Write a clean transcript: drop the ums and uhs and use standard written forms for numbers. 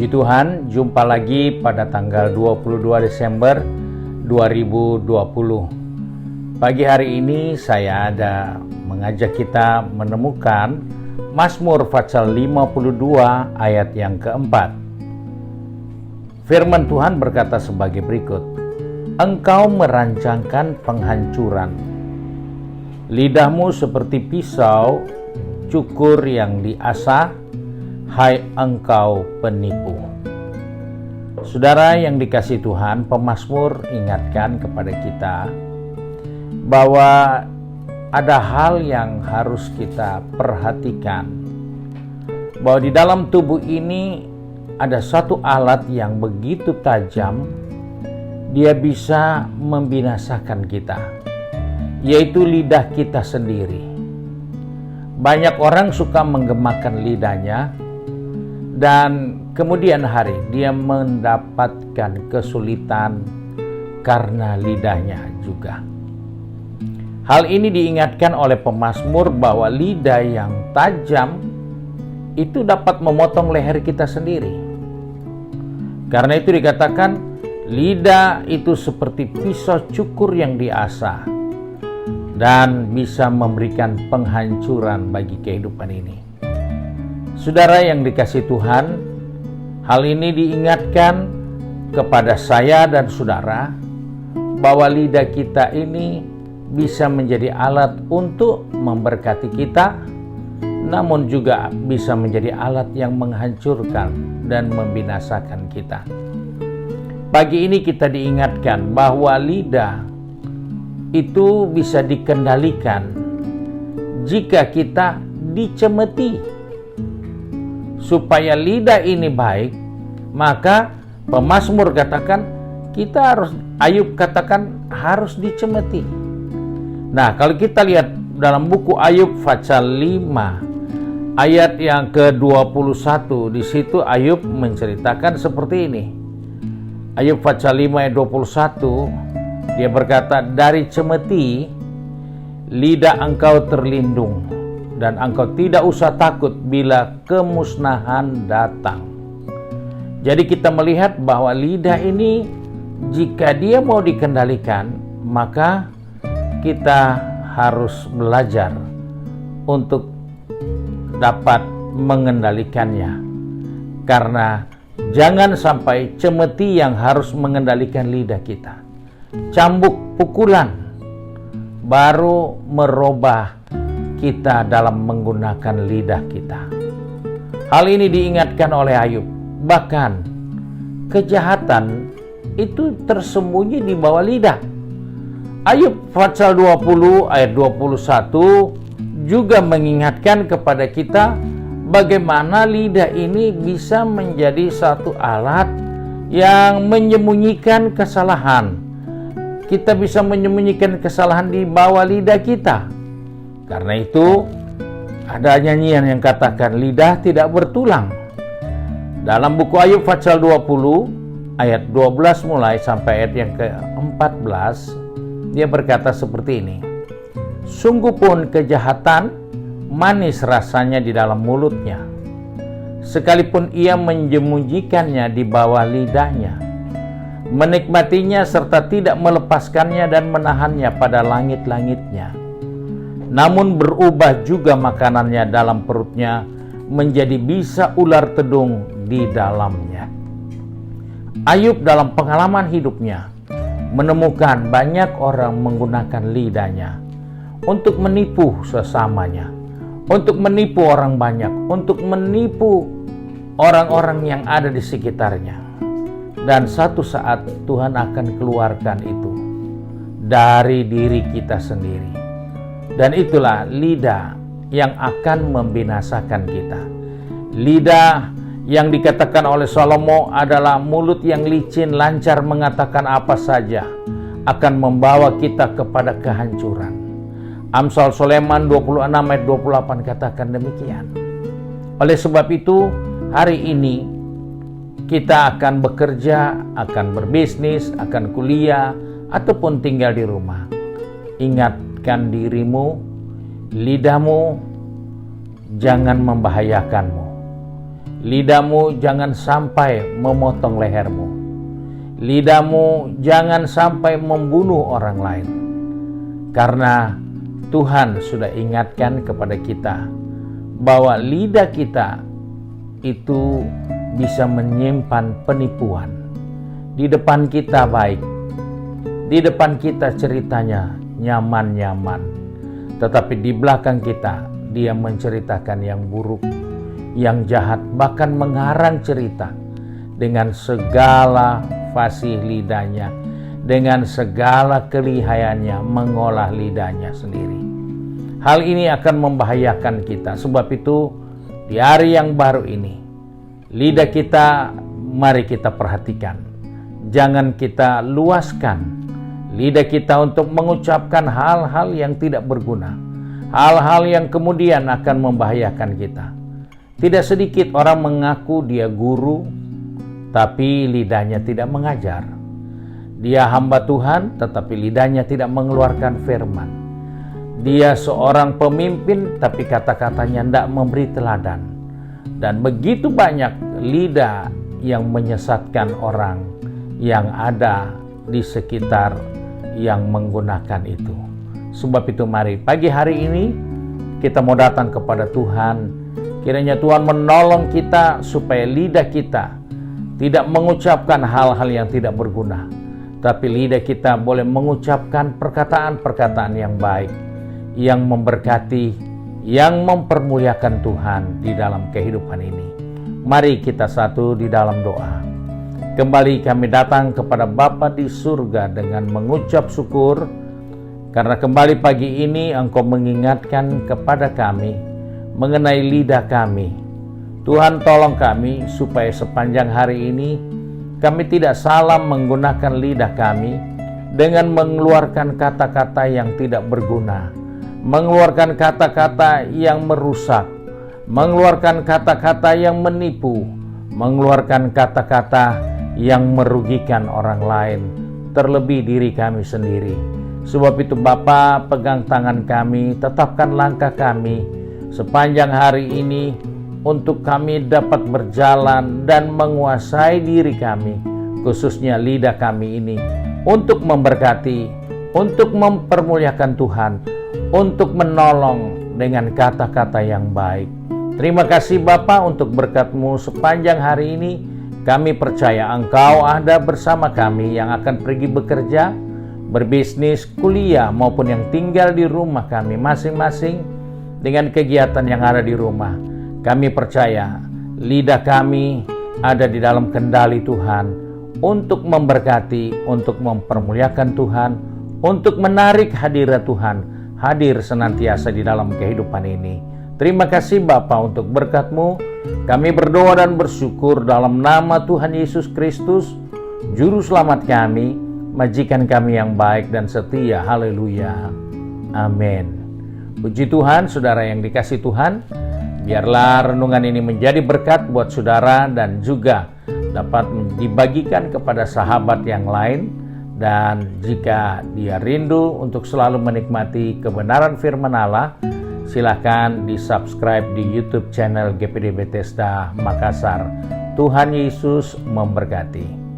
Puji Tuhan, jumpa lagi pada tanggal 22 Desember 2020. Pagi hari ini saya ada mengajak kita menemukan Mazmur pasal 52 ayat yang keempat. Firman Tuhan berkata sebagai berikut, Engkau merancangkan penghancuran, lidahmu seperti pisau cukur yang diasah, hai engkau penipu. Saudara yang dikasihi Tuhan, pemazmur ingatkan kepada kita bahwa ada hal yang harus kita perhatikan, bahwa di dalam tubuh ini ada satu alat yang begitu tajam, dia bisa membinasakan kita, yaitu lidah kita sendiri. Banyak orang suka menggemakan lidahnya, dan kemudian hari dia mendapatkan kesulitan karena lidahnya juga. Hal ini diingatkan oleh pemazmur bahwa lidah yang tajam itu dapat memotong leher kita sendiri. Karena itu dikatakan lidah itu seperti pisau cukur yang diasah dan bisa memberikan penghancuran bagi kehidupan ini. Saudara yang dikasihi Tuhan, hal ini diingatkan kepada saya dan saudara bahwa lidah kita ini bisa menjadi alat untuk memberkati kita, namun juga bisa menjadi alat yang menghancurkan dan membinasakan kita. Pagi ini kita diingatkan bahwa lidah itu bisa dikendalikan jika kita dicemeti. Supaya lidah ini baik, maka pemazmur katakan Ayub katakan harus dicemeti. Nah, kalau kita lihat dalam buku Ayub pasal 5 ayat yang ke-21, di situ Ayub menceritakan seperti ini. Ayub pasal 5 ayat 21, dia berkata, dari cemeti lidah engkau terlindung, dan engkau tidak usah takut bila kemusnahan datang. Jadi kita melihat bahwa lidah ini jika dia mau dikendalikan, maka kita harus belajar untuk dapat mengendalikannya. Karena jangan sampai cemeti yang harus mengendalikan lidah kita. Cambuk, pukulan baru merubah kita dalam menggunakan lidah kita. Hal ini diingatkan oleh Ayub. Bahkan kejahatan itu tersembunyi di bawah lidah. Ayub pasal 20 ayat 21 juga mengingatkan kepada kita bagaimana lidah ini bisa menjadi satu alat yang menyembunyikan kesalahan. Kita bisa menyembunyikan kesalahan di bawah lidah kita. Karena itu ada nyanyian yang katakan lidah tidak bertulang. Dalam buku Ayub pasal 20 ayat 12 mulai sampai ayat yang ke-14, dia berkata seperti ini. Sungguh pun kejahatan manis rasanya di dalam mulutnya, sekalipun ia menyembunyikannya di bawah lidahnya, menikmatinya serta tidak melepaskannya dan menahannya pada langit-langitnya. Namun berubah juga makanannya dalam perutnya menjadi bisa ular tedung di dalamnya. Ayub dalam pengalaman hidupnya menemukan banyak orang menggunakan lidahnya untuk menipu sesamanya, untuk menipu orang banyak, untuk menipu orang-orang yang ada di sekitarnya. Dan satu saat Tuhan akan keluarkan itu dari diri kita sendiri. Dan itulah lidah yang akan membinasakan kita. Lidah yang dikatakan oleh Salomo adalah mulut yang licin, lancar mengatakan apa saja, akan membawa kita kepada kehancuran. Amsal Sulaiman 26 ayat 28 katakan demikian. Oleh sebab itu, hari ini kita akan bekerja, akan berbisnis, akan kuliah, ataupun tinggal di rumah. Ingatkan dirimu, lidahmu jangan membahayakanmu. Lidahmu jangan sampai memotong lehermu. Lidahmu jangan sampai membunuh orang lain. Karena Tuhan sudah ingatkan kepada kita bahwa lidah kita itu bisa menyimpan penipuan. Di depan kita baik, di depan kita ceritanya nyaman-nyaman, tetapi di belakang kita dia menceritakan yang buruk, yang jahat, bahkan mengarang cerita dengan segala fasih lidahnya, dengan segala kelihayannya mengolah lidahnya sendiri. Hal ini akan membahayakan kita. Sebab itu di hari yang baru ini, lidah kita mari kita perhatikan. Jangan kita luaskan lidah kita untuk mengucapkan hal-hal yang tidak berguna, hal-hal yang kemudian akan membahayakan kita. Tidak sedikit orang mengaku dia guru, tapi lidahnya tidak mengajar. Dia hamba Tuhan, tetapi lidahnya tidak mengeluarkan firman. Dia seorang pemimpin, tapi kata-katanya tidak memberi teladan. Dan begitu banyak lidah yang menyesatkan orang yang ada di sekitar yang menggunakan itu. Sebab itu mari pagi hari ini kita mau datang kepada Tuhan. Kiranya Tuhan menolong kita supaya lidah kita tidak mengucapkan hal-hal yang tidak berguna, tapi lidah kita boleh mengucapkan perkataan-perkataan yang baik, yang memberkati, yang mempermuliakan Tuhan di dalam kehidupan ini. Mari kita satu di dalam doa. Kembali kami datang kepada Bapa di surga dengan mengucap syukur, karena kembali pagi ini Engkau mengingatkan kepada kami mengenai lidah kami. Tuhan tolong kami supaya sepanjang hari ini kami tidak salah menggunakan lidah kami dengan mengeluarkan kata-kata yang tidak berguna, mengeluarkan kata-kata yang merusak, mengeluarkan kata-kata yang menipu, mengeluarkan kata-kata yang merugikan orang lain, terlebih diri kami sendiri. Sebab itu Bapa, pegang tangan kami, tetapkan langkah kami sepanjang hari ini untuk kami dapat berjalan dan menguasai diri kami, khususnya lidah kami ini, untuk memberkati, untuk mempermuliakan Tuhan, untuk menolong dengan kata-kata yang baik. Terima kasih Bapa untuk berkat-Mu sepanjang hari ini. Kami percaya Engkau ada bersama kami yang akan pergi bekerja, berbisnis, kuliah, maupun yang tinggal di rumah kami masing-masing dengan kegiatan yang ada di rumah. Kami percaya lidah kami ada di dalam kendali Tuhan untuk memberkati, untuk mempermuliakan Tuhan, untuk menarik hadirat Tuhan hadir senantiasa di dalam kehidupan ini. Terima kasih Bapa untuk berkat-Mu. Kami berdoa dan bersyukur dalam nama Tuhan Yesus Kristus, Juru Selamat kami, majikan kami yang baik dan setia. Haleluya. Amin. Puji Tuhan, saudara yang dikasih Tuhan. Biarlah renungan ini menjadi berkat buat saudara dan juga dapat dibagikan kepada sahabat yang lain. Dan jika dia rindu untuk selalu menikmati kebenaran firman Allah, silakan di-subscribe di YouTube channel GPD Bethesda Makassar. Tuhan Yesus memberkati.